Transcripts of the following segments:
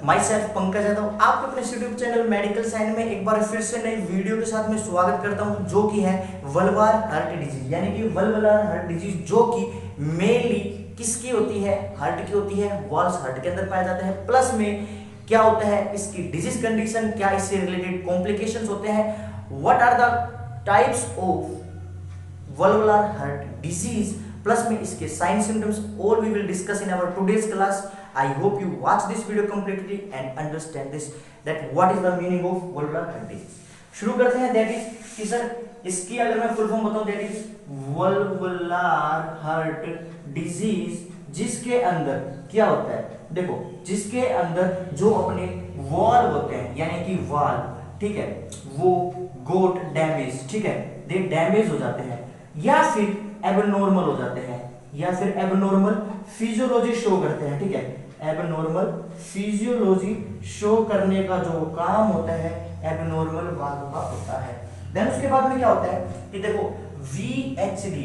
My self Pankaj Yadav आपको अपने YouTube channel medical science में एक बार फिर से नई वीडियो के साथ में स्वागत करता हूं, जो कि है वल्वार हार्ट डिजीज, यानी कि वल्वुलर हार्ट डिजीज, जो कि मेनली किसकी होती है, हार्ट की होती है, वॉल्स हार्ट के अंदर पाया जाता है। प्लस में क्या होता है इसकी डिजीज कंडीशन, क्या इससे रिलेटेड कॉम्प्लिकेशंस होते हैं, what are the types of valvular heart disease, plus में इसके sign symptoms, all we will discuss in our today's class. I hope you watch this video completely and understand this that what is the meaning of valvular heart disease। शुरू करते हैं। That is कि sir इसकी अगर मैं full form बताऊं, that is वल्वुलर heart disease, जिसके अंदर क्या होता है, देखो जिसके अंदर जो अपने वॉल होते हैं, यानी कि वाल, ठीक है, वो गोट डैमेज, ठीक है, दे डैमेज हो जाते हैं, या फिर एबनॉर्मल हो जाते हैं, या फिर एबनॉर्मल फिजियोलॉजी शो करते हैं, ठीक है, एबनॉर्मल फिजियोलॉजी शो करने का जो काम होता है एबनॉर्मल वाल्व का होता है। देन उसके बाद में क्या होता है कि देखो VHD,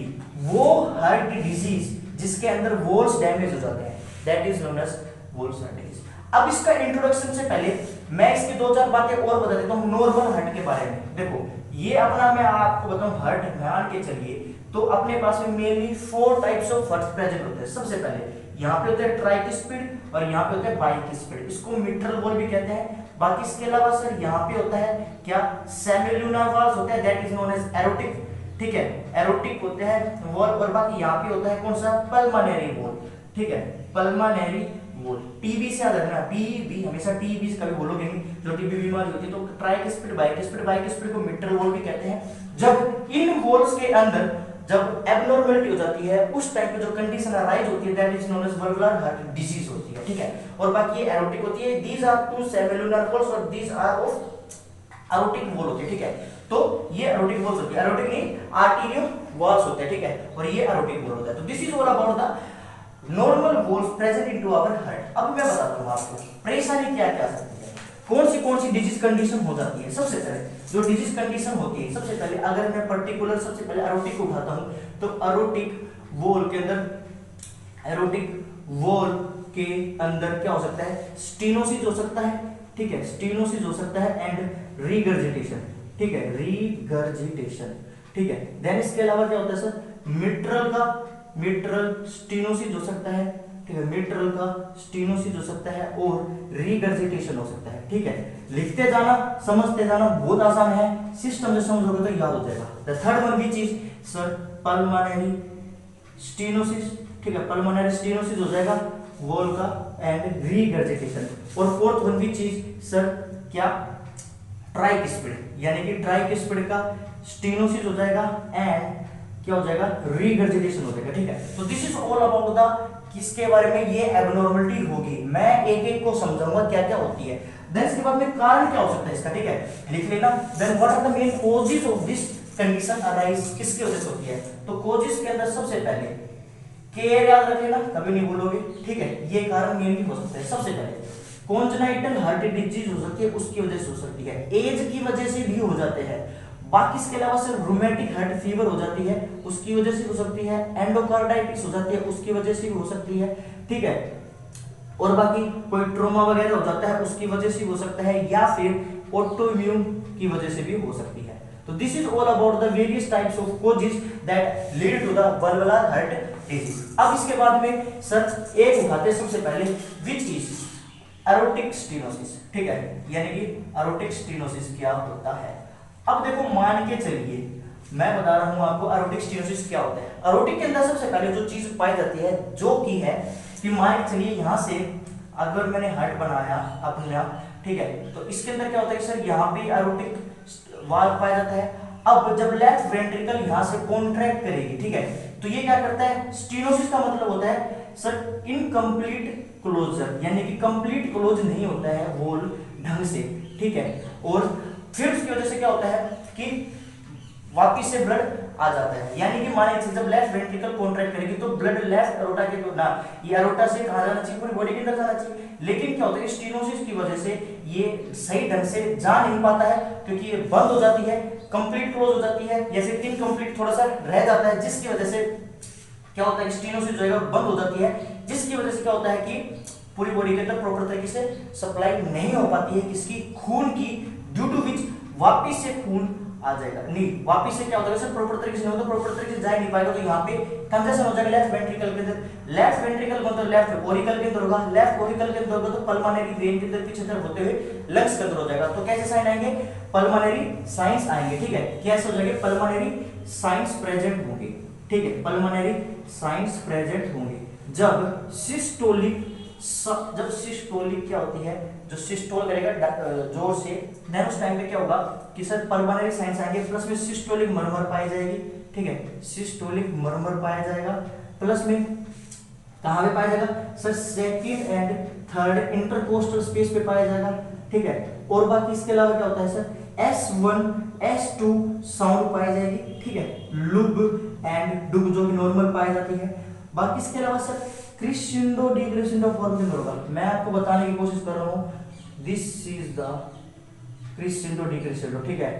वो हार्ट डिजीज जिसके अंदर वॉल्स डैमेज हो जाते हैं, that is known as valves heart disease. अब इसका इंट्रोडक्शन से पहले मैं इसकी दो चार बातें और बता देता हूं नॉर्मल हार्ट के बारे में। देखो ये अपना मैं आपको बताऊं हार्ट मान के चलिए, तो अपने पास में mainly 4 types of heart present होते हैं। सबसे पहले यहाँ पे होते हैं ट्राइकिस्पिड और यहाँ पे होते हैं बाइकिस्पिड, इसको मिट्रल वॉल भी कहते हैं। बाकी इसके अलावा सर यहाँ पे होता है क्या, सेमिलुनर वॉल्स होते हैं, that is known as aortic, ठीक है, एरोटिक होते हैं वॉल। और बाकी यहाँ पे होता है कौन सा, पल्मोनरी वॉल, ठीक है, पल्मोनरी वॉल। टीबी से याद रखना, पीबी हमेशा टीबी कभी बोलोगे नहीं, जो टीबी बीमारी होती है। तो ट्राइकिस्पिड बाइकिस्पिड को मिट्रल वॉल भी कहते हैं। जब इन वॉल्स के अंदर जब एबनॉर्मलिटी हो जाती है, उस टाइप पे जो कंडीशन अराइज होती है, that is known as valvular heart disease होती है, ठीक है। और बाकी ये एरोटिक होती है, these are two semilunar valves और these are of aortic valve होती है, ठीक है। तो ये एरोटिक वॉल्स होती है, एरोटिक नहीं आर्टेरियो वॉल्स होते हैं, ठीक है, और ये एरोटिक वॉल होता है। तो this is all about the normal valves present into our heart. अब मैं बताता हूं आपको परेशानी क्या क्या सकती है, कौन सी डिजीज कंडीशन हो जाती है। सबसे पहले जो डिजीज कंडीशन होती है, सबसे पहले अगर मैं पर्टिकुलर सबसे पहले एरोटिक को उठाता हूं, तो एरोटिक वॉल के अंदर क्या हो सकता है, स्टेनोसिस हो सकता है, ठीक है, स्टेनोसिस हो सकता है एंड रीगर्जिटेशन, ठीक है, रीगर्जिटेशन, ठीक है। देन इसके अलावा क्या होता है सर, मिट्रल स्टेनोसिस हो सकता है, ठीक है, मिट्रल का स्टेनोसिस हो सकता है और रीगर्जिटेशन हो सकता है, ठीक है। लिखते जाना, समझते जाना, बहुत आसान है, सिस्टम से समझोगे तो याद हो जाएगा। The third one which is sir pulmonary stenosis, ठीक है, पल्मोनरी स्टेनोसिस हो जाएगा वॉल का एंड रीगर्जिटेशन। और fourth one which is sir क्या, ट्राइकिस्पिड, यानी कि ट्राइकिस्पिड का स्टेनोसिस हो जाएगा एंड क्या हो जाएगा, रीगर्जिटेशन हो जाएगा, ठीक है। तो this is all about the किसके बारे में, ये एबनॉर्मलिटी होगी। मैं एक एक को समझाऊंगा क्या क्या होती है। देन इसके बाद में कारण क्या हो सकता है इसका, ठीक है, लिख लेना। Then what are the main causes of this condition arise, किसकी वजह से होती है। तो कॉजेस के अंदर सबसे पहले केयर याद रख लेना, कभी नहीं भूलोगे, ठीक है। ये कारण मेनली हो सकता है, सबसे पहले कॉन्जेनाइटल हार्ट डिजीज हो सकती है, उसकी वजह से हो सकती है, एज की वजह से भी हो जाते हैं। बाकी इसके अलावा सर रूमेटिक हार्ट फीवर हो जाती है, उसकी वजह से हो सकती है, एंडोकार्डाइटिस हो जाती है, उसकी वजह से भी हो सकती है, ठीक है। और बाकी कोई ट्रोमा वगैरह हो जाता है, उसकी वजह से हो सकता है, या फिर ऑटोइम्यून की वजह से भी हो सकती है। तो this is all about the various types of causes that lead to the valvular heart disease. अब इसके बाद में सर एक उठाते सबसे पहले विच इज एरोटिक स्टेनोसिस, ठीक है, यानी कि एरोटिक स्टेनोसिस क्या होता है। अब देखो मान के चलिए मैं बता रहा हूं आपको एरोटिक स्टेनोसिस क्या होता है। एरोटिक के अंदर सबसे पहले जो चीज पाई जाती है, जो की है कि मान के चलिए यहां से अगर मैंने हार्ट बनाया अपना, ठीक है, तो इसके अंदर क्या होता है सर, यहाँ पे एरोटिक वाल्व पाया जाता है। अब जब लेफ्ट वेंट्रिकल यहां से कॉन्ट्रैक्ट करेगी, ठीक है, तो ये क्या करता है, स्टेनोसिस का मतलब होता है सर इनकम्प्लीट क्लोजर, यानी कि कंप्लीट क्लोज नहीं होता है वॉल ढंग से, ठीक है। और फिर उसकी वजह से क्या होता है कि वापिस से ब्लड आ जाता है, यानी कि माने जब लेफ्ट वेंट्रिकल कॉन्ट्रैक्ट करेगी तो ब्लड लेफ्ट एरोटा के ना, ये एरोटा से कहां जाना चाहिए, पूरी बॉडी के अंदर जाना चाहिए। लेकिन क्या होता है, स्टेनोसिस की वजह से ये सही ढंग से जा नहीं पाता है, क्योंकि ये बंद हो जाती है, कंप्लीट क्लोज हो जाती है, या फिर इनकम्प्लीट थोड़ा सा रह जाता है, जिसकी वजह से क्या होता है, स्टेनोसिस जो है बंद हो जाती है, जिसकी वजह से क्या होता है कि पूरी बॉडी के अंदर प्रॉपर तरीके से सप्लाई नहीं हो पाती है किसकी, खून की, ड्यू टू विच वापिस से खून आ जाएगा, नहीं वापिस से क्या होता है सर, प्रॉपर तरीके से नहीं होता, प्रॉपर तरीके से जा नहीं पाएगा, तो यहाँ पे कंजेशन हो जाएगा लेफ्ट वेंट्रिकल के अंदर। लेफ्ट वेंट्रिकल कौन, तो लेफ्ट ओरिकल के अंदर होगा, लेफ्ट ओरिकल के अंदर होगा तो पल्मोनरी वेन के अंदर पीछे तरफ होते हुए लंग्स के अंदर हो जाएगा। तो कैसे साइन आएंगे, पल्मोनरी साइंस आएंगे, ठीक है, कैसे हो जाएंगे, पल्मोनरी साइंस प्रेजेंट होंगे, ठीक है, पल्मोनरी साइंस प्रेजेंट होंगे जब सिस्टोलिक, जब सिस्टोलिक क्या होती है, जो सिस्टोल करेगा जोर से, देन उस टाइम पे क्या होगा कि सर पल्मोनरी साइंस आएंगे, प्लस में सिस्टोलिक मर्मर पाई जाएगी, ठीक है, सिस्टोलिक मर्मर पाया जाएगा, प्लस में कहां पे पाया जाएगा sir, second and third intercostal space पे पाया जाएगा, ठीक है। और बाकी इसके अलावा क्या होता है सर, S1 S2 साउंड पाई जाएगी, ठीक है, लुब एंड डुब जो कि नॉर्मल पाई जाती है। बाकी इसके अलावा सर क्रिसेंडो डिक्रिसेंडो फॉर्म के अंदर होगा, मैं आपको बताने की कोशिश कर रहा हूं, दिस इज द क्रिसेंडो डिक्रिसेंडो, ठीक है,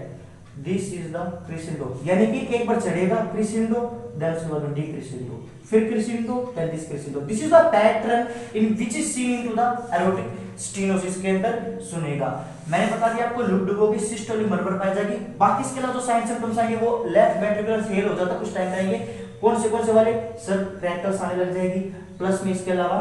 दिस इज द क्रिसेंडो, यानी कि एक बार चढ़ेगा क्रिसेंडो, देन उसके बाद डिक्रिसेंडो, फिर crescendo, then this crescendo, this is the pattern in which is seen into the aortic stenosis के अंदर सुनेगा। मैंने बता दिया आपको लुब डुबो की सिस्टोलिक मर्मर पाई जाएगी। बाकी इसके अलावा जो साइन सिम्टम्स आएंगे वो लेफ्ट वेंट्रिकुलर फेल हो जाता है कुछ टाइम रहेंगे, कौन से वाले सर, क्रैकल्स आने लग जाएगी, प्लस में इसके अलावा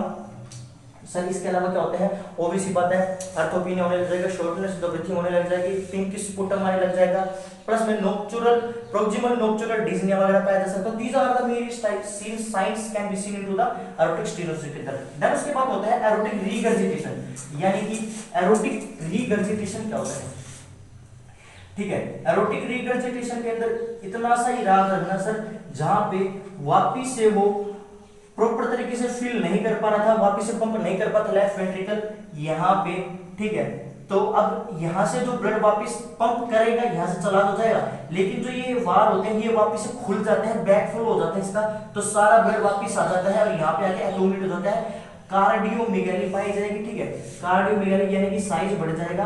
सर इसके अलावा क्या होता है, ओबीसी बात है, अर्थोपिनिया होने लग जाएगा, शॉर्टनेस ऑफ ब्रीथिंग होने लग जाएगी, पिंकिश स्पुटम आने लग जाएगा, प्लस में नोक्चुरल प्रोक्सिमल नोक्चुरल डिस्निया वगैरह पाया जा सकता है। These are the main signs can be seen into the aortic stenosis के अंदर। देन उसके बाद होता है एरोटिक रीगर्जिटेशन, यानी कि एरोटिक रीगर्जिटेशन क्या होता है, ठीक है, एरोटिक रीगर्जिटेशन के अंदर इतना सा ही याद रखना सर, जहां पे वापिस से वो प्रॉपर तरीके से फील नहीं कर पा रहा था, वापिस से पंप नहीं कर पाता लेफ्ट वेंट्रिकल यहाँ पे, ठीक है, तो अब यहाँ से जो ब्लड वापिस पंप करेगा यहाँ से चला तो जाएगा, लेकिन जो ये वार होते हैं ये वापिस से खुल जाते हैं, बैकफ्लो हो जाता है इसका, तो सारा ब्लड वापिस आ जाता है और यहाँ पे आके एक्यूमुलेट हो जाता है, कार्डियोमेगाली पाई जाएगी, ठीक है, कार्डियोमेगाली यानी कि साइज बढ़ जाएगा,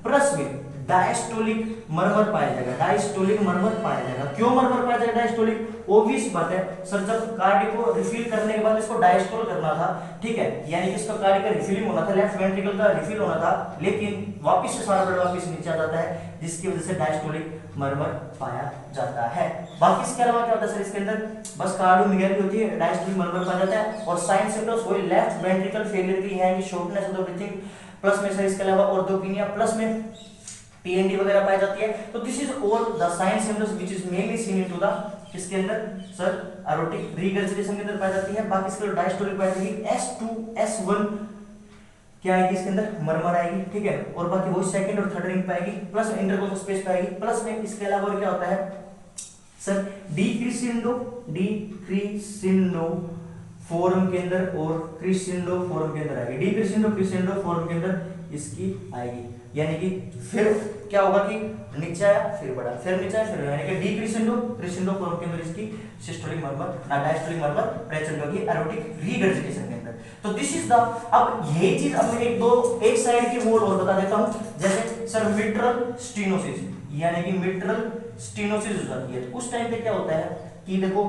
प्लस में डायस्टोलिक मर्मर पाया जाएगा, डायस्टोलिक मर्मर पाया जाएगा। क्यों मर्मर पाया जाएगा डायस्टोलिक, ऑब्वियस बात है सर, जब कार्डियो को रिफिल करने के बाद इसको डायस्टोल करना था, ठीक है, यानी कि इसका कार्डियो का रिफिलिंग होना था, लेफ्ट वेंट्रिकल का रिफिल होना था, लेकिन वापस से सारा ब्लड वापस नीचे आ जाता है, जिसकी वजह से डायस्टोलिक मर्मर पाया जाता है। बाकी इसके अलावा क्या होता है सर, इसके अंदर बस कार्डियोमेगाली होती है, डायस्टोलिक मर्मर पाया जाता है, और साइन सिम्टम्स वही लेफ्ट वेंट्रिकल फेलियर की है, shortness of the breathing, plus में सर इसके अलावा ऑर्थोपिनिया, प्लस में पीएनडी वगैरह पाई जाती है। तो this is all the sign symptoms which is mainly seen into the किसके अंदर सर, एरोटिक रीगर्जिटेशन के अंदर पाई जाती है। बाकी इसके डायस्टोलिक पाई जाएगी, S2 S1 क्या आएगी इसके अंदर, मर्मर आएगी, ठीक है, और बाकी वो सेकंड और थर्ड रिंग पाएगी, प्लस इंटरकोस्टल स्पेस पाएगी, प्लस में इसके अलावा और क्या होता है सर, डिक्रिसेंडो फॉर्म के अंदर और क्रिसेंडो फॉर्म के अंदर आएगी, डिक्रिसेंडो क्रिसेंडो फॉर्म के अंदर इसकी आएगी, यानी कि फिर क्या होगा कि नीचे आया फिर बढ़ा, फिर नीचे आया फिर, यानी कि डिक्रिसेंडो क्रिसेंडो फॉर्म के अंदर इसकी systolic murmur diastolic murmur present होगी एरोटिक रीगर्जिटेशन के अंदर। तो दिस इज द, अब यही चीज अब मैं एक साइड की वॉल और बता देता हूं, जैसे सर मिट्रल स्टेनोसिस, यानी कि मिट्रल स्टेनोसिस हो जाती है, तो उस टाइम पे क्या होता है कि देखो,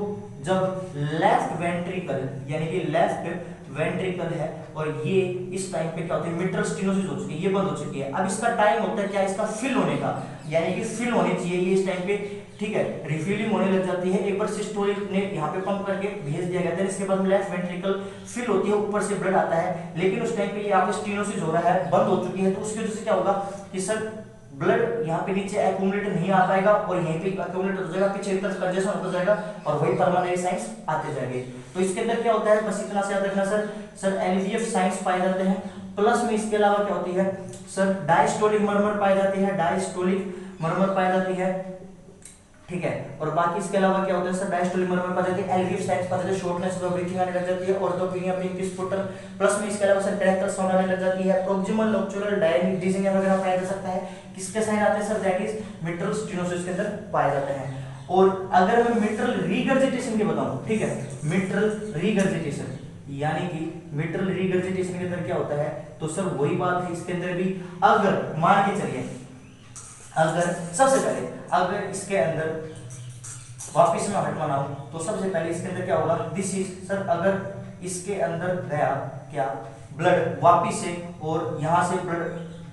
जब लेफ्ट वेंट्रिकल यानी कि लेफ्ट वेंट्रिकल है और ये इस टाइम पे क्या होता है, मिट्रल स्टेनोसिस हो चुकी है, ये बंद हो चुकी है, अब इसका टाइम होता है क्या, इसका फिल होने का, यानी कि फिल होनी चाहिए ये इस टाइम पे, ठीक है, रिफिलिंग होने लग जाती है, एक बार सिस्टोलिक ने यहाँ पे पंप करके भेज दिया गया था, इसके बाद लेफ्ट वेंट्रिकल फिल होती है, ऊपर से ब्लड आता है, लेकिन उस टाइम पे यहाँ पे स्टेनोसिस हो रहा है, बंद हो चुकी है, तो उसकी वजह से क्या होगा कि सर ब्लड यहाँ पे नीचे एक्यूमुलेट नहीं आ पाएगा और यहीं पे एक्यूमुलेट हो जाएगा, पीछे की तरफ कंजेशन होता जाएगा और वही पल्मोनरी साइंस आते जाएंगे। तो इसके अंदर क्या होता है, बस इतना से याद रखना सर एलवीएफ साइंस पाए जाते हैं, प्लस में इसके अलावा क्या होती है सर, डायस्टोलिक मर्मर पाई जाती है, डायस्टोलिक मर्मर पाई जाती है, ठीक है, और बाकी इसके अलावा क्या होता है सर, डायस्टोलिक मर्मर पाई जाती है, एलवीएफ साइंस पाई जाती है, शॉर्टनेस ऑफ ब्रीथिंग आने लग जाती है, ऑर्थोपिनिया पिंकिश स्पुटम, प्लस में इसके अलावा सर कैरेक्टर साउंड आने लग जाती है, प्रोक्सिमल नोक्चुरल डायनेमिक डिजीनिया वगैरह पाया जा सकता है। किसके साइन आते हैं sir, that is mitral stenosis के अंदर पाए जाते हैं। और अगर मैं मिट्रल रीगर्जिटेशन की बताऊं, ठीक है, मिट्रल रीगर्जिटेशन यानी कि मिट्रल रीगर्जिटेशन के अंदर क्या होता है, तो सर वही बात है, इसके अंदर भी अगर मान के चलिए, अगर सबसे पहले अगर इसके अंदर वापिस में हटवाना हो तो सबसे पहले इसके अंदर क्या होगा, दिस इज सर, अगर इसके अंदर गया क्या ब्लड वापिस से और यहाँ से ब्लड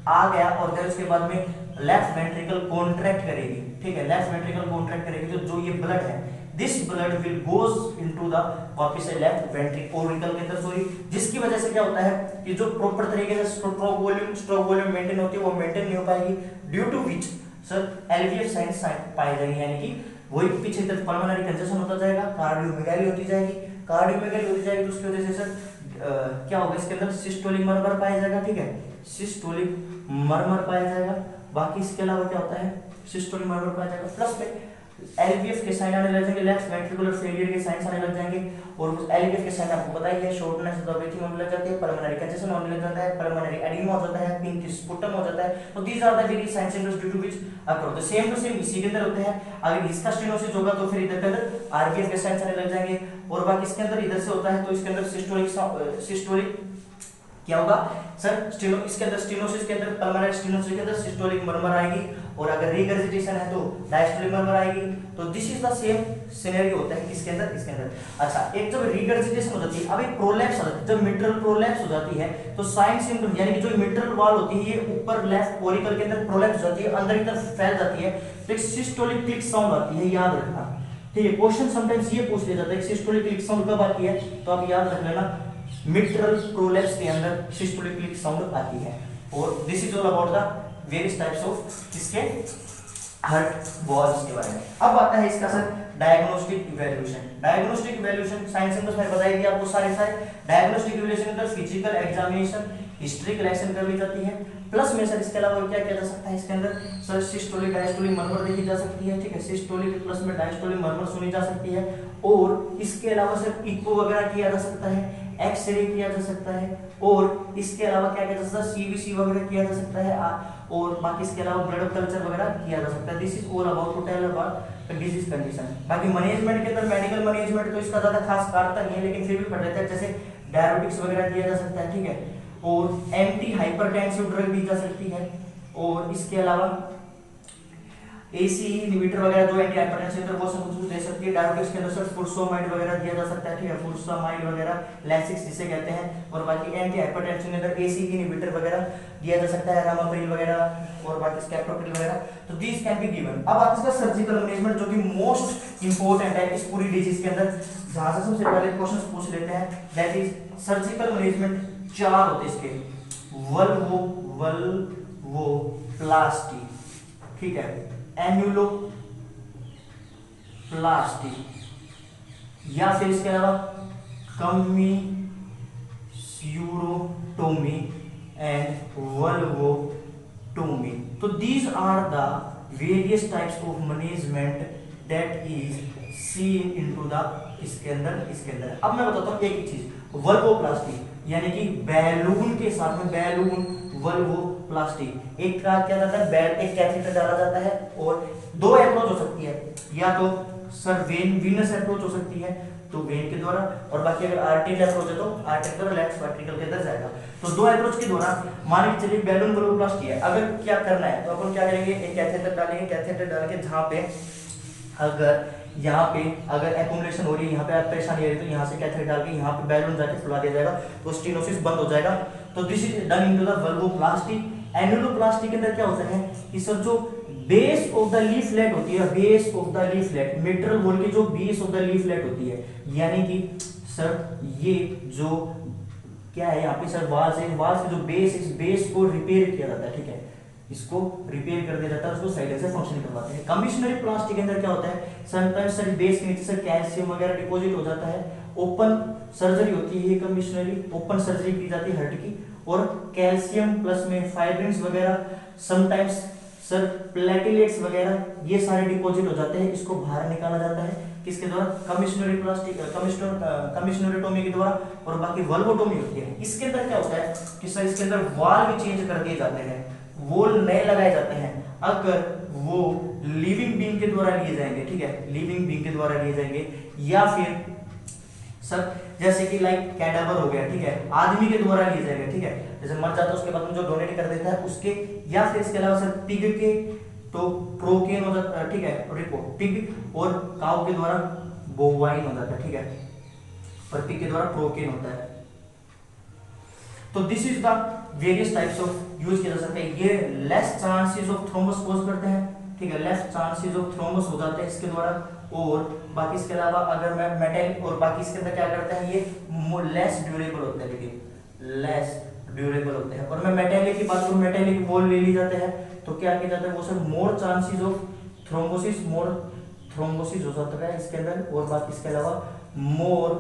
आ गया और फिर उसके बाद में लेफ्ट वेंट्रिकल कॉन्ट्रैक्ट करेगी, ठीक है, लेफ्ट वेंट्रिकल कॉन्ट्रैक्ट करेगी, तो जो ये ब्लड है this blood will goes into the वापिस से लेफ्ट वेंट्रिकल के अंदर, सॉरी, जिसकी वजह से क्या होता है कि जो प्रॉपर तरीके से स्ट्रोक वॉल्यूम मेंटेन होती है वो मेंटेन नहीं हो पाएगी, due to which sir LVF signs पाए जाएंगे, यानी कि वही पीछे तरफ पल्मोनरी कंजेशन होता जाएगा, कार्डियोमेगाली होती जाएगी, कार्डियोमेगाली होती जाएगी, तो उसकी वजह से सर क्या होगा, इसके अंदर सिस्टोलिक मर्मर पाया जाएगा, ठीक है, सिस्टोलिक मर्मर पाया जाएगा। बाकी इसके अलावा क्या होता है, सिस्टोलिक मर्मर पाया जाएगा, प्लस में एलवीएफ के साइन आने लग जाएंगे, लेफ्ट वेंट्रिकुलर फेलियर के साइंस आने लग जाएंगे, और उस एलवीएफ के साइन आपको पता ही है, शॉर्टनेस ऑफ द ब्रीथिंग होने लग जाती है, पल्मोनरी कंजेशन होने लग जाता है, पल्मोनरी एडिमा हो जाता है, पिंक स्पुटम हो जाता है, तो these are the various signs symptoms due to which occur, तो सेम टू सेम इसी के अंदर होते हैं। अगर इसका स्टेनोसिस होगा तो फिर इधर के अंदर आरबीएफ के साइंस आने लग जाएंगे, और बाकी इसके अंदर इधर से होता है तो इसके अंदर सिस्टोलिक क्या होगा सर, इसके अंदर स्टेनोसिस के अंदर पल्मोनरी स्टेनोसिस के अंदर सिस्टोलिक मर्मर आएगी, और अगर रिगर्जिटेशन है तो डायस्टोलिक मर्मर आएगी, तो this is the same scenario होता है किसके अंदर, इसके अंदर। अच्छा, एक जब रिगर्जिटेशन हो जाती है, अब एक प्रोलैप्स हो जाती है, जब मिट्रल प्रोलैप्स हो जाती है तो साइन सिम्पटम, यानी कि जो मिट्रल वॉल होती है ये ऊपर लेफ्ट ओरिकल के अंदर प्रोलैप्स हो जाती है, अंदर की तरफ फैल जाती है, तो एक सिस्टोलिक क्लिक साउंड आती है, याद रखना, ठीक है। क्वेश्चन समटाइम्स ये पूछ लिया जाता है सिस्टोलिक क्लिक साउंड कब आती है, तो आप याद रख लेना मिट्रल प्रोलैप्स के अंदर सिस्टोलिक क्लिक साउंड आती है, और this is all about the various types of इसके हार्ट वॉल्स के बारे में। अब आता है इसका sir diagnostic evaluation. Diagnostic evaluation science symptoms मैंने बताई दिया आपको सारे डायग्नोस्टिक इवैल्यूएशन के अंदर फिजिकल एग्जामिनेशन, हिस्ट्री कलेक्शन कर ली जाती है, प्लस में सर इसके अलावा क्या किया जा सकता है, इसके अंदर सर सिस्टोलिक डायस्टोलिक मर्मर देखी जा सकती है, ठीक है, सिस्टोलिक प्लस में डायस्टोलिक मर्मर सुनी जा सकती है, और इसके अलावा सर इको वगैरह किया जा सकता है, एक्सरे किया जा सकता है, और इसके अलावा क्या किया जा सकता है, सीबीसी वगैरह किया जा सकता है, और बाकी इसके अलावा ब्लड कल्चर वगैरह किया जा सकता है। This is all about to tell about disease condition. बाकी मैनेजमेंट के अंदर मेडिकल मैनेजमेंट तो इसका ज्यादा खास काटता नहीं है, लेकिन फिर भी पढ़ लेते हैं, जैसे डायबिटिक्स वगैरह दिया जा सकता है, ठीक है, और एंटी हाइपरटेंसिव ड्रग दी जा सकती है, और इसके अलावा एसी इनहिबिटर वगैरह जो एंटी हाइपरटेंसिव ड्रग वो सब कुछ दे सकती है। डायबिटिक्स के अंदर सर फुरसोमाइड वगैरह दिया जा सकता है, ठीक है, फुरसोमाइड वगैरह लैसिक्स जिसे कहते हैं, और बाकी एंटी हाइपरटेंसिव के अंदर एसी इनहिबिटर वगैरह दिया जा सकता है, रामाप्रिल वगैरह और बाकी स्कैप्रोप्रिल वगैरह, तो दिस कैन बी गिवन। अब आता है इसका सर्जिकल मैनेजमेंट, जो कि मोस्ट इंपोर्टेंट है इस पूरी डिजीज के अंदर, जहां से सबसे पहले क्वेश्चंस पूछ लेते हैं, दैट इज सर्जिकल मैनेजमेंट। चार होते इसके, वल्वोप्लास्टी, ठीक है, एन्युलोप्लास्टी, या फिर इसके अलावा कमीस्यूरोटोमी एंड वल्वोटोमी। तो these are the various types of management that is seen into the इसके अंदर। अब मैं बताता हूँ एक चीज, वल्वोप्लास्टी यानी कि बैलून के साथ में बैलून वल्वोप्लास्टी, एक का क्या जाता है, एक कैथेटर डाला जाता है, और दो अप्रोच हो सकती है, या तो सर वीनस अप्रोच हो सकती है तो वेन के द्वारा, और बाकी अगर आर्टेरियल अप्रोच है तो आर्टेरियल और लेफ्ट वेंट्रिकल के अंदर जाएगा। तो दो अप्रोच के द्वारा मान के चलिए बैलून वल्वोप्लास्टी है, अगर क्या करना है तो अपन क्या करेंगे, एक कैथेटर डालेंगे, कैथेटर डाल के जहां पे अगर एक्यूमुलेशन हो रही है, यहाँ पे परेशानी आ रही है, तो यहाँ से कैथेटर डाल के यहाँ पे बैलून जाके फुला दिया जाएगा, तो स्टेनोसिस बंद हो जाएगा। तो this is done into the valvoplasty. Annuloplasty के अंदर क्या होता है कि सर जो बेस ऑफ द लीफलेट होती है, base of the leaflet, mitral valve की जो बेस ऑफ द लीफलेट होती है, यानी कि सर ये जो क्या है यहाँ पे सर वाल से जो बेस, इस बेस को रिपेयर किया जाता है, ठीक है, इसको रिपेयर कर दिया जाता है, उसको साइड से फंक्शन करवाते हैं। कमिश्नरी प्लास्टिक के अंदर क्या होता है, समटाइम्स सर बेस के नीचे से कैल्शियम वगैरह डिपॉजिट हो जाता है, ओपन सर्जरी होती है, कमिश्नरी ओपन सर्जरी की जाती है हर्ट की, और कैल्शियम प्लस में फाइब्रिन्स वगैरह, समटाइम्स सर प्लेटलेट्स वगैरह, ये सारे डिपॉजिट हो जाते हैं, इसको बाहर निकाला जाता है किसके द्वारा, कमिश्नरी प्लास्टिक कमिश्नरीटोमी के द्वारा, और बाकी वल्वोटोमी होती है। इसके अंदर क्या होता है कि सर इसके अंदर वाल भी चेंज कर दिए जाते हैं, वॉल नए लगाए जाते हैं, अगर वो लिविंग बीइंग के द्वारा लिए जाएंगे, ठीक है, लिविंग बीइंग के द्वारा लिए जाएंगे, या फिर सर जैसे कि लाइक कैडावर हो गया, ठीक है, आदमी के द्वारा लिए जाएंगे, ठीक है, जैसे मर जाता है उसके बाद में जो डोनेट कर देता है उसके, या फिर इसके अलावा सर पिग के तो प्रोकेन हो जाता है, ठीक है, पिग और काउ के द्वारा बोवाइन हो जाता है, ठीक है, और पिग के द्वारा प्रोकेन होता है। तो this is the various types of use किया जा सकता है। ये less chances of thrombus cause करते हैं, ठीक है, लेस चांसेस ऑफ थ्रोम्बस हो जाते हैं इसके द्वारा। और बाकी इसके अलावा अगर मैं मेटल और बाकी इसके अंदर क्या करते हैं, ये लेस ड्यूरेबल होते हैं, लेकिन लेस ड्यूरेबल होते हैं। और मैं मेटेलिक की बात करूं, मेटेलिक वॉल ले ली जाते हैं तो क्या किया जाता है, वो sir more chances of thrombosis, more thrombosis हो सकता है इसके अंदर। और बाकी इसके अलावा मोर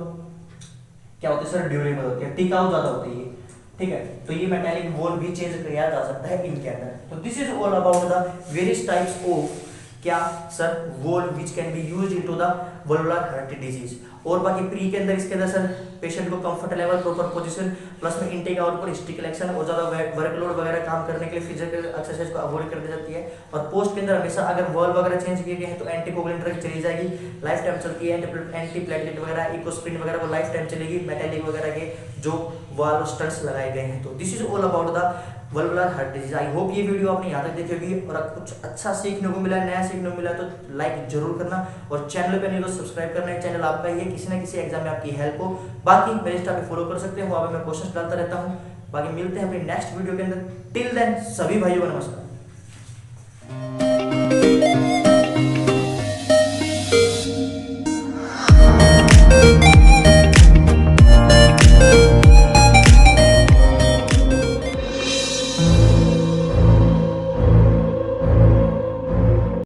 क्या होते हैं सर, ड्यूरेबल होते हैं, टिकाऊ ज्यादा होते हैं, ठीक है। तो ये मेटालिक वॉल भी चेंज किया जा सकता है इनके अंदर। तो this is all about the various types of क्या sir, valve which can be used into the valvular heart disease. और बाकी प्री के अंदर इसके अंदर सर पेशेंट को comfort level, proper position, plus में इनटेक आउटपुट, स्टिक इलेक्शन और ज्यादा वर्कलोड वगैरह काम करने के लिए फिजिकल एक्सरसाइज को अवॉइड कर दी जाती है। और पोस्ट के अंदर हमेशा अगर वॉल वगैरह चेंज किए गए हैं तो एंटीकोगुलेंट ड्रग चली जाएगी, लाइफ टाइम चलती है। एंटी प्लेटलेट वगैरह, इकोस्प्रिन वगैरह वो लाइफ टाइम चलेगी, मेटालिक वगैरह के जो वॉल स्टंट्स लगाए गए हैं। तो this is all about the valvular heart disease. I hope ये वीडियो आपने यहाँ तक देखी होगी और कुछ अच्छा सीखने को मिला, नया सीखने को मिला तो लाइक जरूर करना और चैनल पे नहीं तो सब्सक्राइब करना है। चैनल आपका ही है, किसी ना किसी एग्जाम में आपकी हेल्प हो। बाकी मेरे इंस्टा पे फॉलो कर सकते हैं, वहाँ पे मैं क्वेश्चन डालता रहता हूँ। बाकी मिलते हैं अपनी नेक्स्ट वीडियो के अंदर। टिल देन सभी भाइयों को नमस्कार।